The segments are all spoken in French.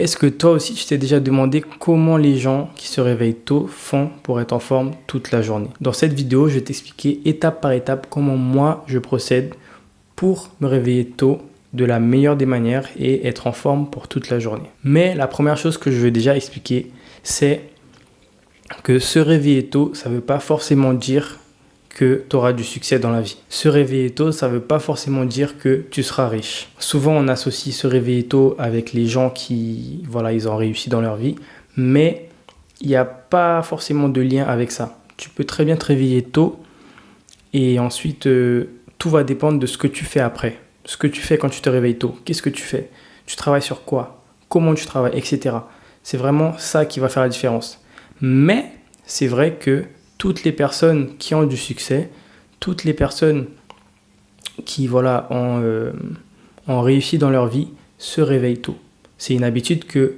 Est-ce que toi aussi, tu t'es déjà demandé comment les gens qui se réveillent tôt font pour être en forme toute la journée? Dans cette vidéo, je vais t'expliquer étape par étape comment moi je procède pour me réveiller tôt de la meilleure des manières et être en forme pour toute la journée. Mais la première chose que je veux déjà expliquer, c'est que se réveiller tôt, ça ne veut pas forcément dire que tu auras du succès dans la vie. Se réveiller tôt, ça ne veut pas forcément dire que tu seras riche. Souvent, on associe se réveiller tôt avec les gens qui, voilà, ils ont réussi dans leur vie, mais il n'y a pas forcément de lien avec ça. Tu peux très bien te réveiller tôt et ensuite, tout va dépendre de ce que tu fais après. Ce que tu fais quand tu te réveilles tôt. Qu'est-ce que tu fais? Tu travailles sur quoi? Comment tu travailles, etc. C'est vraiment ça qui va faire la différence. Mais c'est vrai que toutes les personnes qui ont du succès, toutes les personnes qui voilà, ont réussi dans leur vie, se réveillent tôt. C'est une habitude que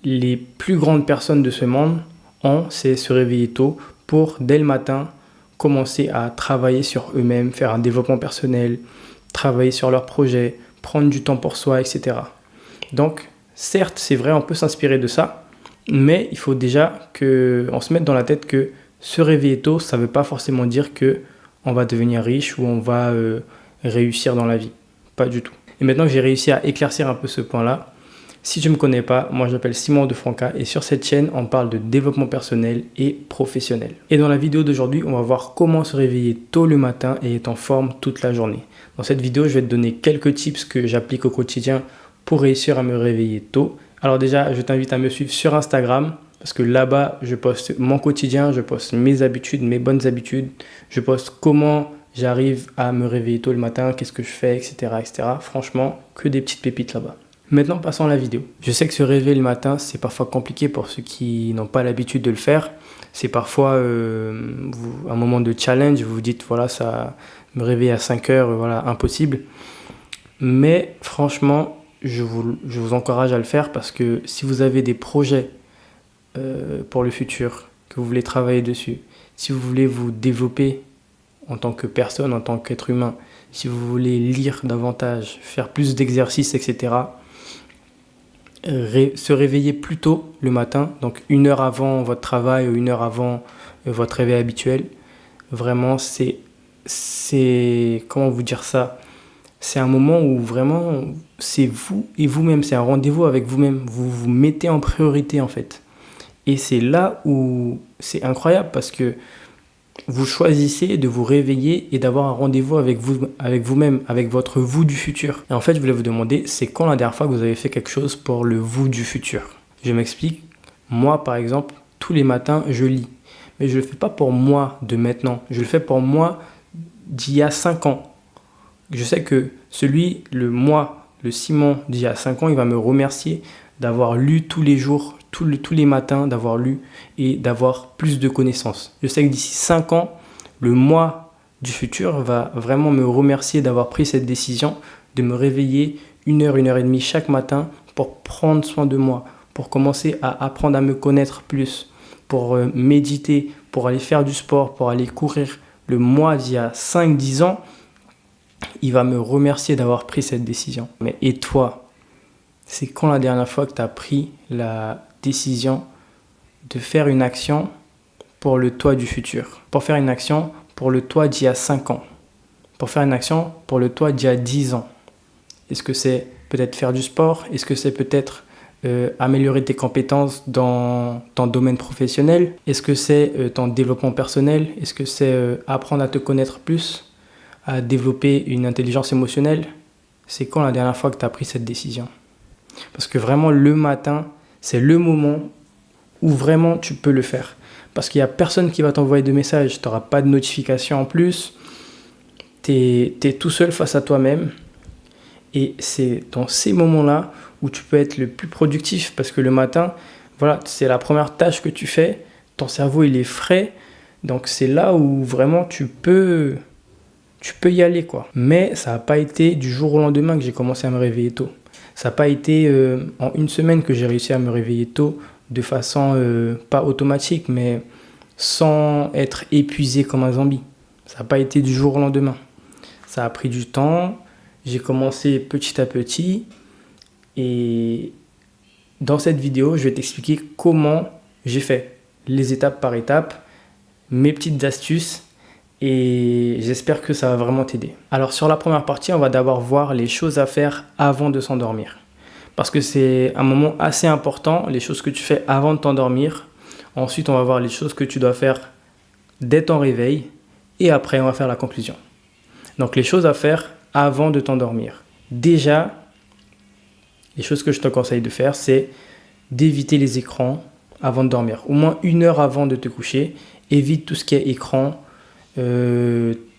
les plus grandes personnes de ce monde ont, c'est se réveiller tôt pour, dès le matin, commencer à travailler sur eux-mêmes, faire un développement personnel, travailler sur leurs projets, prendre du temps pour soi, etc. Donc, certes, c'est vrai, on peut s'inspirer de ça, mais il faut déjà qu'on se mette dans la tête que se réveiller tôt, ça ne veut pas forcément dire qu'on va devenir riche ou on va réussir dans la vie. Pas du tout. Et maintenant que j'ai réussi à éclaircir un peu ce point-là, si tu ne me connais pas, moi je m'appelle Simon De Franca et sur cette chaîne, on parle de développement personnel et professionnel. Et dans la vidéo d'aujourd'hui, on va voir comment se réveiller tôt le matin et être en forme toute la journée. Dans cette vidéo, je vais te donner quelques tips que j'applique au quotidien pour réussir à me réveiller tôt. Alors déjà, je t'invite à me suivre sur Instagram parce que là-bas, je poste mon quotidien, je poste mes habitudes, mes bonnes habitudes, je poste comment j'arrive à me réveiller tôt le matin, qu'est-ce que je fais, etc., etc. Franchement, que des petites pépites là-bas. Maintenant, passons à la vidéo. Je sais que se réveiller le matin, c'est parfois compliqué pour ceux qui n'ont pas l'habitude de le faire. C'est parfois un moment de challenge. Vous vous dites, voilà, ça me réveiller à 5 heures, voilà, impossible. Mais franchement, je vous encourage à le faire parce que si vous avez des projets pour le futur, que vous voulez travailler dessus, si vous voulez vous développer en tant que personne, en tant qu'être humain, si vous voulez lire davantage, faire plus d'exercices, etc., se réveiller plus tôt le matin, donc 1 heure avant votre travail ou 1 heure avant votre réveil habituel, vraiment c'est, comment vous dire ça, c'est un moment où vraiment c'est vous et vous-même, c'est un rendez-vous avec vous-même, vous vous mettez en priorité en fait. Et c'est là où c'est incroyable parce que vous choisissez de vous réveiller et d'avoir un rendez-vous avec vous-même, avec votre vous du futur. Et en fait, je voulais vous demander, c'est quand la dernière fois que vous avez fait quelque chose pour le vous du futur? Je m'explique. Moi, par exemple, tous les matins, je lis. Mais je ne le fais pas pour moi de maintenant. Je le fais pour moi d'il y a 5 ans. Je sais que le Simon d'il y a 5 ans, il va me remercier d'avoir lu tous les jours, tous les matins, d'avoir lu et d'avoir plus de connaissances. Je sais que d'ici 5 ans, le moi du futur va vraiment me remercier d'avoir pris cette décision de me réveiller 1 heure, 1 heure et demie chaque matin pour prendre soin de moi, pour commencer à apprendre à me connaître plus, pour méditer, pour aller faire du sport, pour aller courir. Le moi d'il y a 5-10 ans, il va me remercier d'avoir pris cette décision. Mais et toi, c'est quand la dernière fois que tu as pris la décision de faire une action pour le toi du futur, pour faire une action pour le toi d'il y a 5 ans, pour faire une action pour le toi d'il y a 10 ans? Est-ce que c'est peut-être faire du sport? Est-ce que c'est peut-être améliorer tes compétences dans ton domaine professionnel? Est-ce que c'est ton développement personnel? Est-ce que c'est apprendre à te connaître plus, à développer une intelligence émotionnelle? C'est quand la dernière fois que tu as pris cette décision? Parce que vraiment, le matin, c'est le moment où vraiment tu peux le faire. Parce qu'il n'y a personne qui va t'envoyer de message, tu n'auras pas de notification en plus, tu es tout seul face à toi-même. Et c'est dans ces moments-là où tu peux être le plus productif parce que le matin, voilà, c'est la première tâche que tu fais, ton cerveau il est frais, donc c'est là où vraiment tu peux y aller, quoi. Mais ça n'a pas été du jour au lendemain que j'ai commencé à me réveiller tôt. Ça n'a pas été en 1 semaine que j'ai réussi à me réveiller tôt de façon pas automatique, mais sans être épuisé comme un zombie. Ça n'a pas été du jour au lendemain. Ça a pris du temps. J'ai commencé petit à petit et Dans cette vidéo, je vais t'expliquer comment j'ai fait, les étapes par étapes, mes petites astuces et j'espère que ça va vraiment t'aider. Alors sur la première partie, on va d'abord voir les choses à faire avant de s'endormir. Parce que c'est un moment assez important, les choses que tu fais avant de t'endormir. Ensuite, on va voir les choses que tu dois faire dès ton réveil et après, on va faire la conclusion. Donc les choses à faire avant de t'endormir. Déjà, les choses que je te conseille de faire, c'est d'éviter les écrans avant de dormir. Au moins 1 heure avant de te coucher, évite tout ce qui est écran,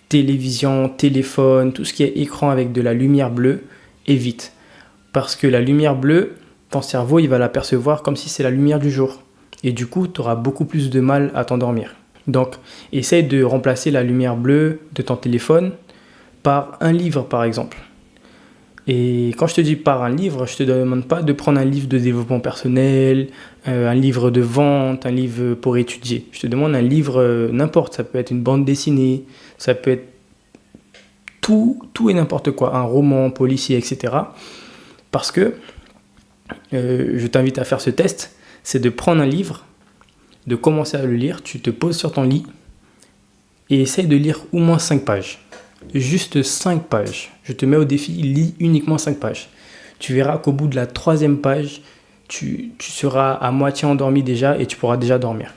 télévision, téléphone, tout ce qui est écran avec de la lumière bleue, évite. Parce que la lumière bleue, ton cerveau, il va l'apercevoir comme si c'est la lumière du jour. Et du coup, tu auras beaucoup plus de mal à t'endormir. Donc, essaye de remplacer la lumière bleue de ton téléphone par un livre, par exemple. Et quand je te dis par un livre, je ne te demande pas de prendre un livre de développement personnel, un livre de vente, un livre pour étudier. Je te demande un livre n'importe. Ça peut être une bande dessinée, ça peut être tout et n'importe quoi. Un roman policier, etc. Parce que je t'invite à faire ce test, c'est de prendre un livre, de commencer à le lire, tu te poses sur ton lit et essaye de lire au moins 5 pages. Juste 5 pages. Je te mets au défi, lis uniquement 5 pages. Tu verras qu'au bout de la 3e page, tu seras à moitié endormi déjà et tu pourras déjà dormir.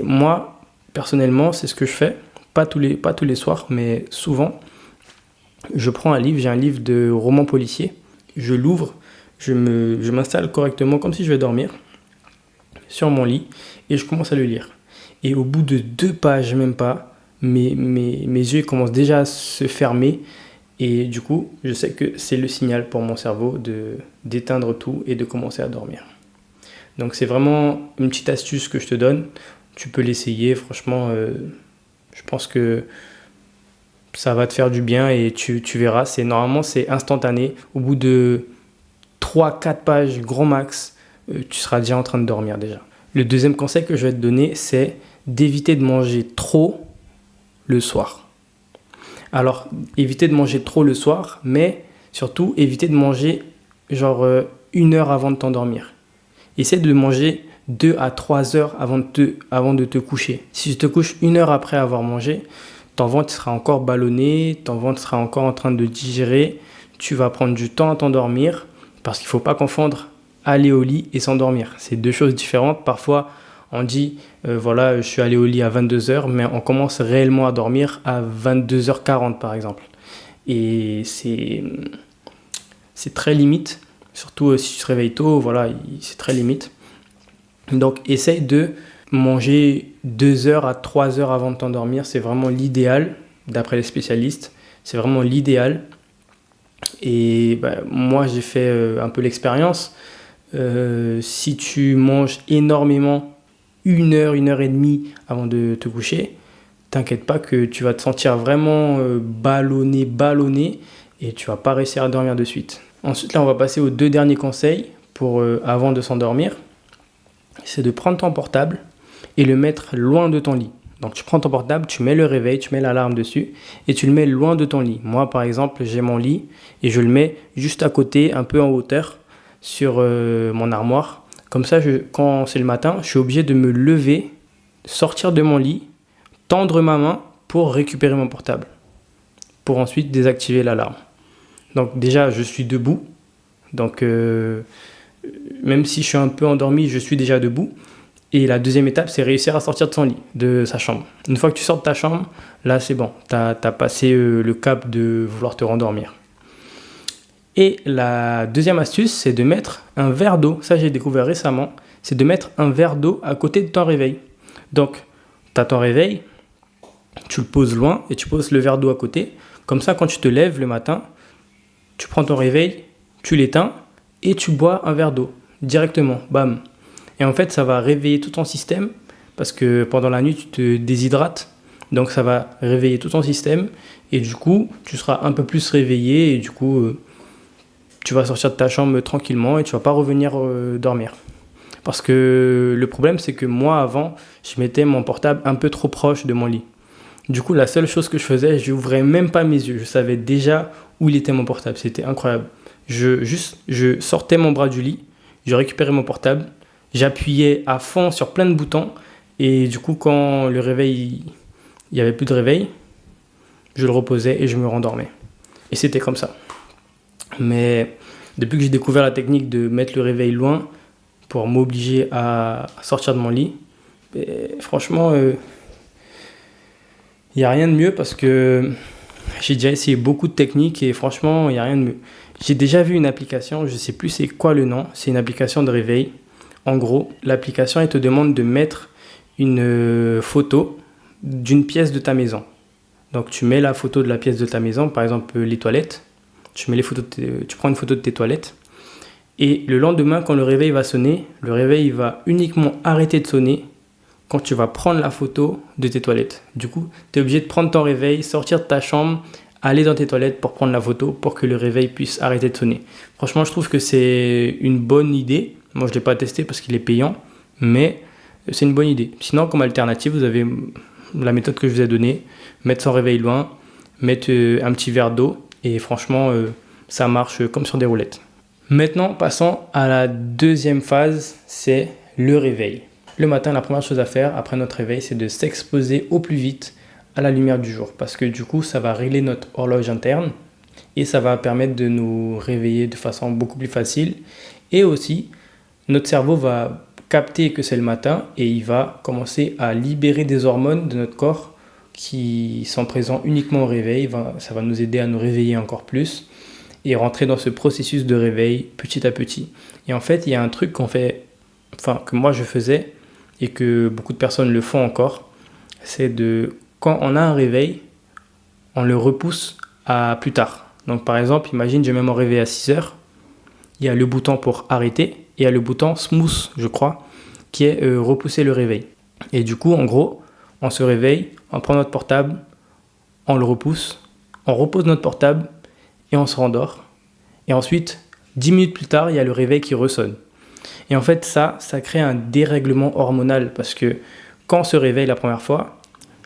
Moi, personnellement, c'est ce que je fais. Pas tous les soirs, mais souvent. Je prends un livre, j'ai un livre de roman policier. Je l'ouvre, je m'installe correctement comme si je vais dormir sur mon lit et je commence à le lire. Et au bout de 2 pages, même pas, mes yeux commencent déjà à se fermer et du coup, je sais que c'est le signal pour mon cerveau d'éteindre tout et de commencer à dormir. Donc c'est vraiment une petite astuce que je te donne. Tu peux l'essayer, franchement, je pense que ça va te faire du bien et tu verras. Normalement, c'est instantané. Au bout de 3-4 pages, grand max, tu seras déjà en train de dormir déjà. Le deuxième conseil que je vais te donner, c'est d'éviter de manger trop le soir. Alors, éviter de manger trop le soir, mais surtout, éviter de manger genre 1 heure avant de t'endormir. Essaie de manger 2 à 3 heures avant de te coucher. Si tu te couches 1 heure après avoir mangé, ton ventre sera encore ballonné, ton ventre sera encore en train de digérer, tu vas prendre du temps à t'endormir, parce qu'il ne faut pas confondre aller au lit et s'endormir. C'est 2 choses différentes. Parfois, on dit, voilà, je suis allé au lit à 22h, mais on commence réellement à dormir à 22h40, par exemple. Et c'est très limite, surtout si tu te réveilles tôt, voilà, c'est très limite. Donc, essaye de manger 2 heures à 3 heures avant de t'endormir. C'est vraiment l'idéal, d'après les spécialistes. C'est vraiment l'idéal. Et moi, j'ai fait un peu l'expérience. Si tu manges énormément 1 heure, 1 heure et demie avant de te coucher, t'inquiète pas que tu vas te sentir vraiment ballonné et tu vas pas réussir à dormir de suite. Ensuite, là, on va passer aux 2 derniers conseils pour avant de s'endormir. C'est de prendre ton portable et le mettre loin de ton lit. Donc, tu prends ton portable, tu mets le réveil, tu mets l'alarme dessus et tu le mets loin de ton lit. Moi, par exemple, j'ai mon lit et je le mets juste à côté, un peu en hauteur, sur mon armoire. Comme ça, quand c'est le matin, je suis obligé de me lever, sortir de mon lit, tendre ma main pour récupérer mon portable, pour ensuite désactiver l'alarme. Donc déjà, je suis debout. Donc, même si je suis un peu endormi, je suis déjà debout. Et la deuxième étape, c'est réussir à sortir de son lit, de sa chambre. Une fois que tu sors de ta chambre, là, c'est bon. Tu as passé le cap de vouloir te rendormir. Et la deuxième astuce, c'est de mettre un verre d'eau. Ça, j'ai découvert récemment. C'est de mettre un verre d'eau à côté de ton réveil. Donc, tu as ton réveil, tu le poses loin et tu poses le verre d'eau à côté. Comme ça, quand tu te lèves le matin, tu prends ton réveil, tu l'éteins et tu bois un verre d'eau directement. Bam. Et en fait, ça va réveiller tout ton système parce que pendant la nuit, tu te déshydrates. Donc, ça va réveiller tout ton système et du coup, tu seras un peu plus réveillé et du coup, tu vas sortir de ta chambre tranquillement et tu ne vas pas revenir dormir. Parce que le problème, c'est que moi, avant, je mettais mon portable un peu trop proche de mon lit. Du coup, la seule chose que je faisais, je n'ouvrais même pas mes yeux. Je savais déjà où il était mon portable. C'était incroyable. Je sortais mon bras du lit, je récupérais mon portable, j'appuyais à fond sur plein de boutons et du coup quand le réveil, il n'y avait plus de réveil, je le reposais et je me rendormais. Et c'était comme ça. Mais depuis que j'ai découvert la technique de mettre le réveil loin pour m'obliger à sortir de mon lit, franchement, il n'y a rien de mieux parce que j'ai déjà essayé beaucoup de techniques et franchement, il n'y a rien de mieux. J'ai déjà vu une application, je ne sais plus c'est quoi le nom, c'est une application de réveil. En gros, l'application, elle te demande de mettre une photo d'une pièce de ta maison. Donc, tu mets la photo de la pièce de ta maison, par exemple les toilettes. Tu prends une photo de tes toilettes. Et le lendemain, quand le réveil va sonner, le réveil va uniquement arrêter de sonner quand tu vas prendre la photo de tes toilettes. Du coup, tu es obligé de prendre ton réveil, sortir de ta chambre, aller dans tes toilettes pour prendre la photo pour que le réveil puisse arrêter de sonner. Franchement, je trouve que c'est une bonne idée. Moi, je ne l'ai pas testé parce qu'il est payant, mais c'est une bonne idée. Sinon, comme alternative, vous avez la méthode que je vous ai donnée, mettre son réveil loin, mettre un petit verre d'eau, et franchement, ça marche comme sur des roulettes. Maintenant, passons à la deuxième phase, c'est le réveil. Le matin, la première chose à faire après notre réveil, c'est de s'exposer au plus vite à la lumière du jour, parce que du coup, ça va régler notre horloge interne, et ça va permettre de nous réveiller de façon beaucoup plus facile, et aussi, notre cerveau va capter que c'est le matin et il va commencer à libérer des hormones de notre corps qui sont présents uniquement au réveil. Ça va nous aider à nous réveiller encore plus et rentrer dans ce processus de réveil petit à petit. Et en fait, il y a un truc que moi je faisais et que beaucoup de personnes le font encore, c'est quand on a un réveil, on le repousse à plus tard. Donc par exemple, imagine, je mets mon réveil à 6 heures. Il y a le bouton pour arrêter et il y a le bouton smooth, je crois, qui est repousser le réveil. Et du coup, en gros, on se réveille, on prend notre portable, on le repousse, on repose notre portable et on se rendort. Et ensuite, 10 minutes plus tard, il y a le réveil qui ressonne. Et en fait, ça crée un dérèglement hormonal parce que quand on se réveille la première fois,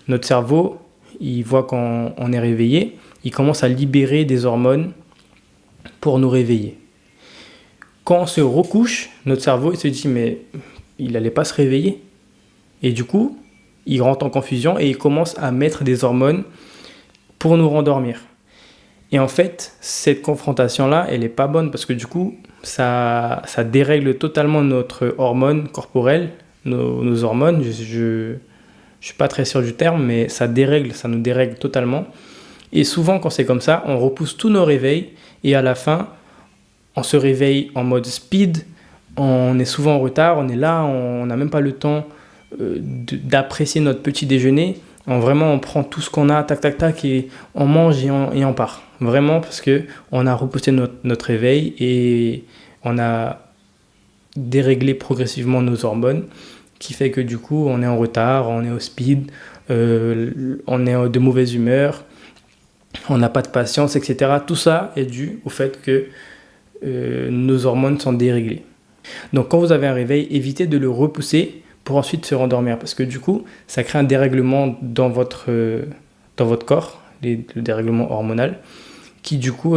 notre cerveau, il voit qu'on est réveillé, il commence à libérer des hormones pour nous réveiller. Quand on se recouche, notre cerveau il se dit mais il n'allait pas se réveiller. Et du coup, il rentre en confusion et il commence à mettre des hormones pour nous rendormir. Et en fait, cette confrontation-là, elle n'est pas bonne parce que du coup, ça dérègle totalement notre hormone corporelle, nos hormones. Je ne suis pas très sûr du terme, mais ça nous dérègle totalement. Et souvent, quand c'est comme ça, on repousse tous nos réveils et à la fin, on se réveille en mode speed, on est souvent en retard, on est là, on n'a même pas le temps d'apprécier notre petit déjeuner. On prend tout ce qu'on a, tac, tac, tac, et on mange et on part. Vraiment, parce qu'on a repoussé notre réveil et on a déréglé progressivement nos hormones, qui fait que du coup, on est en retard, on est au speed, on est de mauvaise humeur, on n'a pas de patience, etc. Tout ça est dû au fait que nos hormones sont déréglées. Donc quand vous avez un réveil, évitez de le repousser pour ensuite se rendormir parce que du coup, ça crée un dérèglement dans votre corps, le dérèglement hormonal, qui du coup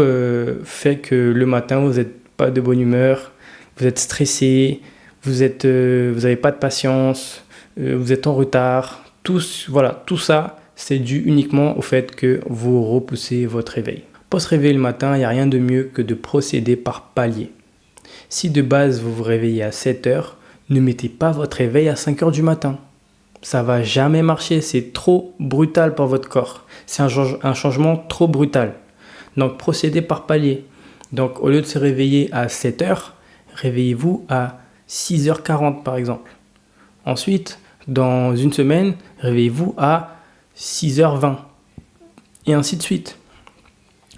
fait que le matin, vous n'êtes pas de bonne humeur, vous êtes stressé, vous n'avez pas de patience, vous êtes en retard. Tout ça, c'est dû uniquement au fait que vous repoussez votre réveil. Pour se réveiller le matin, il n'y a rien de mieux que de procéder par palier. Si de base vous vous réveillez à 7 heures, ne mettez pas votre réveil à 5 heures du matin. Ça ne va jamais marcher, c'est trop brutal pour votre corps. C'est un changement trop brutal. Donc procédez par palier. Donc au lieu de se réveiller à 7 heures, réveillez-vous à 6h40 par exemple. Ensuite, dans une semaine, réveillez-vous à 6h20. Et ainsi de suite.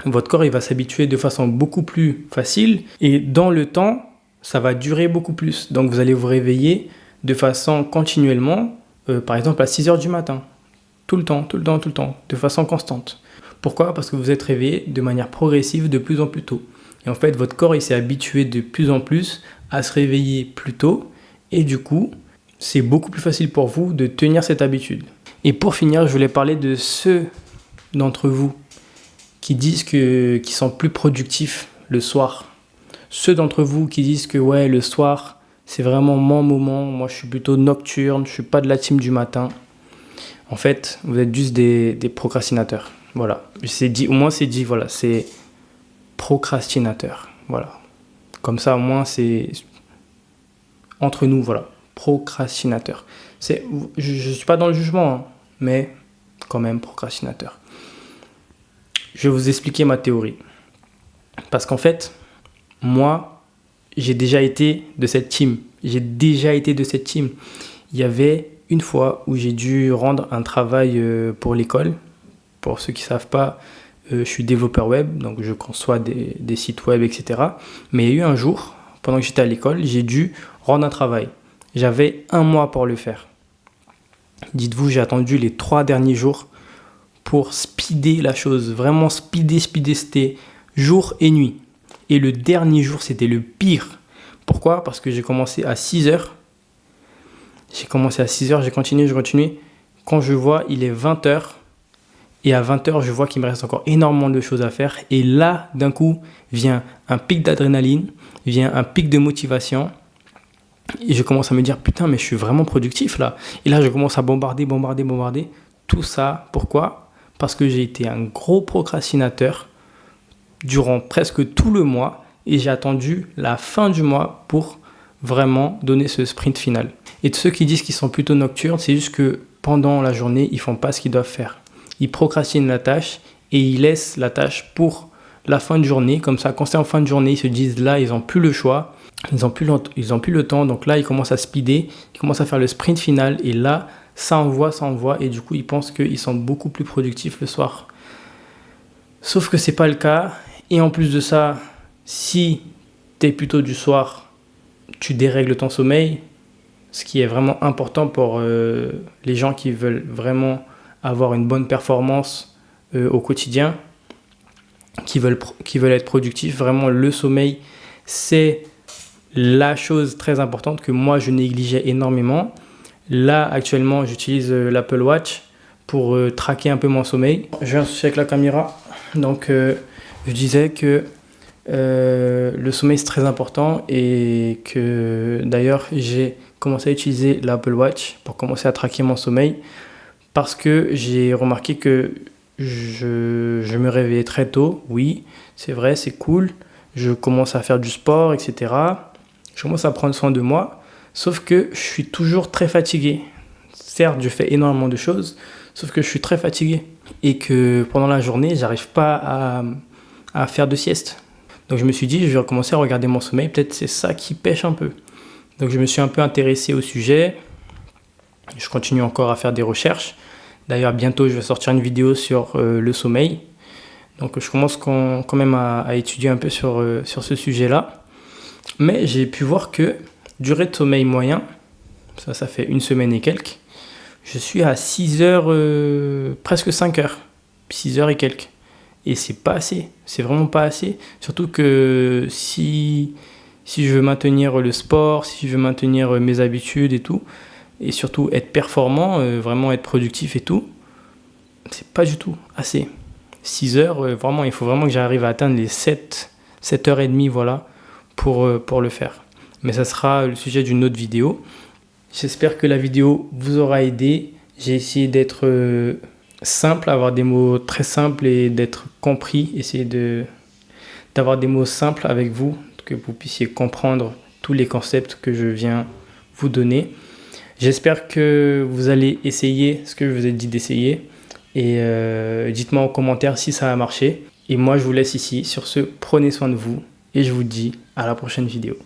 Votre corps il va s'habituer de façon beaucoup plus facile et dans le temps, ça va durer beaucoup plus. Donc vous allez vous réveiller de façon continuellement, par exemple à 6 heures du matin. Tout le temps, de façon constante. Pourquoi ? Parce que vous êtes réveillé de manière progressive de plus en plus tôt. Et en fait, votre corps il s'est habitué de plus en plus à se réveiller plus tôt et du coup, c'est beaucoup plus facile pour vous de tenir cette habitude. Et pour finir, je voulais parler de ceux d'entre vous qui disent qu'ils sont plus productifs le soir. ceux d'entre vous qui disent que ouais, le soir, c'est vraiment mon moment, moi je suis plutôt nocturne, je suis pas de la team du matin. En fait, vous êtes juste des procrastinateurs. Voilà, c'est dit, au moins c'est dit, voilà, c'est procrastinateur. Voilà, comme ça au moins c'est entre nous, voilà, procrastinateur. Je suis pas dans le jugement, hein, mais quand même procrastinateur. Je vais vous expliquer ma théorie. Parce qu'en fait, moi, j'ai déjà été de cette team. Il y avait une fois où j'ai dû rendre un travail pour l'école. Pour ceux qui ne savent pas, je suis développeur web, donc je conçois des sites web, etc. Mais il y a eu un jour, pendant que j'étais à l'école, j'ai dû rendre un travail. J'avais 1 mois pour le faire. Dites-vous, j'ai attendu les 3 derniers jours pour speeder la chose. Vraiment speeder, c'était jour et nuit. Et le dernier jour, c'était le pire. Pourquoi? Parce que j'ai commencé à 6h. J'ai continué. Quand je vois, il est 20h. Et à 20h, je vois qu'il me reste encore énormément de choses à faire. Et là, d'un coup, vient un pic d'adrénaline, vient un pic de motivation. Et je commence à me dire, putain, mais je suis vraiment productif là. Et là, je commence à bombarder. Tout ça, pourquoi? Parce que j'ai été un gros procrastinateur durant presque tout le mois. Et j'ai attendu la fin du mois pour vraiment donner ce sprint final. Et de ceux qui disent qu'ils sont plutôt nocturnes, c'est juste que pendant la journée, ils ne font pas ce qu'ils doivent faire. Ils procrastinent la tâche et ils laissent la tâche pour la fin de journée. Comme ça, quand c'est en fin de journée, ils se disent là, ils n'ont plus le choix. Ils n'ont plus le temps. Donc là, ils commencent à speeder. Ils commencent à faire le sprint final. Et là, ça envoie. Et du coup, ils pensent qu'ils sont beaucoup plus productifs le soir. Sauf que ce n'est pas le cas. Et en plus de ça, si tu es plutôt du soir, tu dérègles ton sommeil. Ce qui est vraiment important pour les gens qui veulent vraiment avoir une bonne performance au quotidien, qui veulent être productifs. Vraiment, le sommeil, c'est la chose très importante que moi, je négligeais énormément. Là, actuellement, j'utilise l'Apple Watch pour traquer un peu mon sommeil. Je viens avec la caméra. Donc, je disais que le sommeil, c'est très important et que d'ailleurs, j'ai commencé à utiliser l'Apple Watch pour commencer à traquer mon sommeil parce que j'ai remarqué que je me réveillais très tôt. Oui, c'est vrai, c'est cool. Je commence à faire du sport, etc. Je commence à prendre soin de moi, sauf que je suis toujours très fatigué. Certes, je fais énormément de choses, sauf que je suis très fatigué et que pendant la journée, j'arrive pas à faire de sieste. Donc je me suis dit, je vais commencer à regarder mon sommeil, peut-être c'est ça qui pêche un peu. Donc je me suis un peu intéressé au sujet, je continue encore à faire des recherches. D'ailleurs, bientôt, je vais sortir une vidéo sur le sommeil. Donc je commence quand même à étudier un peu sur ce sujet-là. Mais j'ai pu voir que durée de sommeil moyen, ça fait 1 semaine et quelques, je suis à 6 heures, presque 5 heures, 6 heures et quelques. Et c'est pas assez, c'est vraiment pas assez. Surtout que si je veux maintenir le sport, si je veux maintenir mes habitudes et tout, et surtout être performant, vraiment être productif et tout, c'est pas du tout assez. 6 heures, vraiment, il faut vraiment que j'arrive à atteindre les 7h30, voilà, pour le faire. Mais ça sera le sujet d'une autre vidéo. J'espère que la vidéo vous aura aidé. J'ai essayé d'être simple, avoir des mots très simples et d'être compris. Essayer d'avoir des mots simples avec vous, que vous puissiez comprendre tous les concepts que je viens vous donner. J'espère que vous allez essayer ce que je vous ai dit d'essayer. Et dites-moi en commentaire si ça a marché. Et moi, je vous laisse ici. Sur ce, prenez soin de vous. Et je vous dis à la prochaine vidéo.